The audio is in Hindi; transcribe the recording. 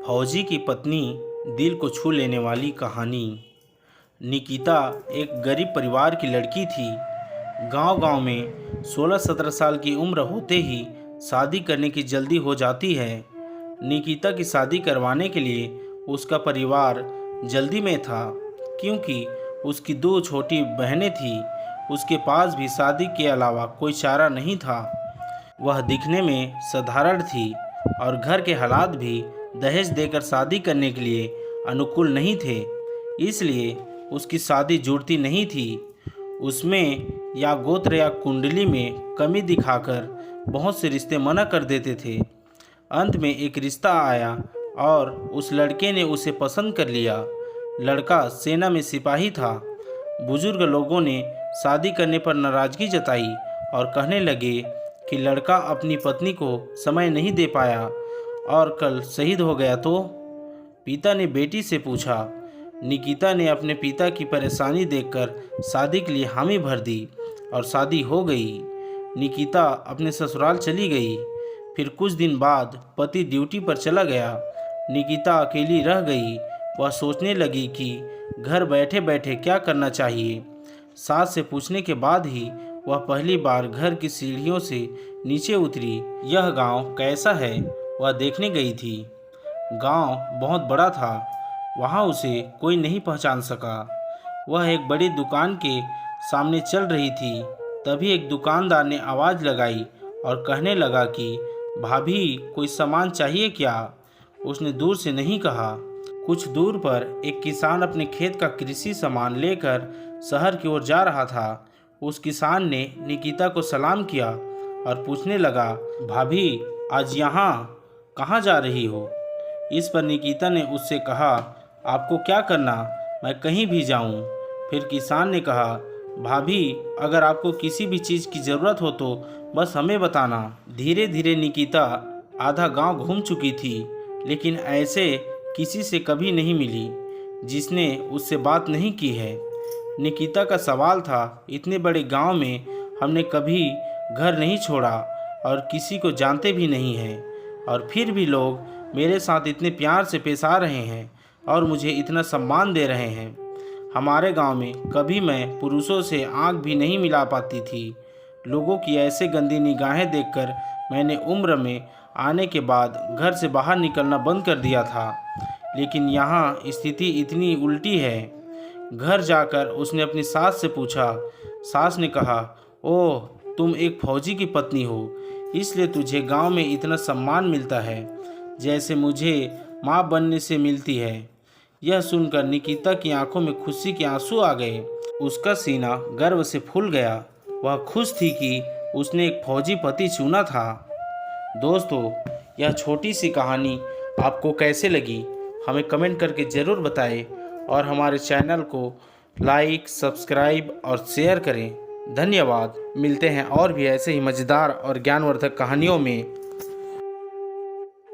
फौजी की पत्नी दिल को छू लेने वाली कहानी। निकिता एक गरीब परिवार की लड़की थी। गांव-गांव में 16-17 साल की उम्र होते ही शादी करने की जल्दी हो जाती है। निकिता की शादी करवाने के लिए उसका परिवार जल्दी में था, क्योंकि उसकी 2 छोटी बहनें थीं। उसके पास भी शादी के अलावा कोई चारा नहीं था। वह दिखने में साधारण थी और घर के हालात भी दहेज देकर शादी करने के लिए अनुकूल नहीं थे, इसलिए उसकी शादी जुड़ती नहीं थी। उसमें या गोत्र या कुंडली में कमी दिखाकर बहुत से रिश्ते मना कर देते थे। अंत में एक रिश्ता आया और उस लड़के ने उसे पसंद कर लिया। लड़का सेना में सिपाही था। बुजुर्ग लोगों ने शादी करने पर नाराज़गी जताई और कहने लगे कि लड़का अपनी पत्नी को समय नहीं दे पाया और कल शहीद हो गया तो। पिता ने बेटी से पूछा। निकिता ने अपने पिता की परेशानी देखकर शादी के लिए हामी भर दी और शादी हो गई। निकिता अपने ससुराल चली गई। फिर कुछ दिन बाद पति ड्यूटी पर चला गया। निकिता अकेली रह गई। वह सोचने लगी कि घर बैठे बैठे क्या करना चाहिए। सास से पूछने के बाद ही वह पहली बार घर की सीढ़ियों से नीचे उतरी। यह गांव कैसा है वह देखने गई थी। गांव बहुत बड़ा था। वहां उसे कोई नहीं पहचान सका। वह एक बड़ी दुकान के सामने चल रही थी। तभी एक दुकानदार ने आवाज़ लगाई और कहने लगा कि भाभी, कोई सामान चाहिए क्या? उसने दूर से नहीं कहा। कुछ दूर पर एक किसान अपने खेत का कृषि सामान लेकर शहर की ओर जा रहा था। उस किसान ने निकिता को सलाम किया और पूछने लगा, भाभी, आज यहाँ कहाँ जा रही हो? इस पर निकिता ने उससे कहा, आपको क्या करना, मैं कहीं भी जाऊँ। फिर किसान ने कहा, भाभी, अगर आपको किसी भी चीज़ की ज़रूरत हो तो बस हमें बताना। धीरे धीरे निकिता आधा गांव घूम चुकी थी, लेकिन ऐसे किसी से कभी नहीं मिली जिसने उससे बात नहीं की है। निकिता का सवाल था, इतने बड़े गांव में हमने कभी घर नहीं छोड़ा और किसी को जानते भी नहीं हैं, और फिर भी लोग मेरे साथ इतने प्यार से पेश आ रहे हैं और मुझे इतना सम्मान दे रहे हैं। हमारे गांव में कभी मैं पुरुषों से आंख भी नहीं मिला पाती थी। लोगों की ऐसे गंदी निगाहें देखकर मैंने उम्र में आने के बाद घर से बाहर निकलना बंद कर दिया था, लेकिन यहाँ स्थिति इतनी उल्टी है। घर जाकर उसने अपनी सास से पूछा। सास ने कहा, ओह, तुम एक फौजी की पत्नी हो, इसलिए तुझे गांव में इतना सम्मान मिलता है जैसे मुझे माँ बनने से मिलती है। यह सुनकर निकिता की आंखों में खुशी के आंसू आ गए। उसका सीना गर्व से फूल गया। वह खुश थी कि उसने एक फौजी पति चुना था। दोस्तों, यह छोटी सी कहानी आपको कैसे लगी हमें कमेंट करके ज़रूर बताएं और हमारे चैनल को लाइक, सब्सक्राइब और शेयर करें। धन्यवाद। मिलते हैं और भी ऐसे ही मज़ेदार और ज्ञानवर्धक कहानियों में।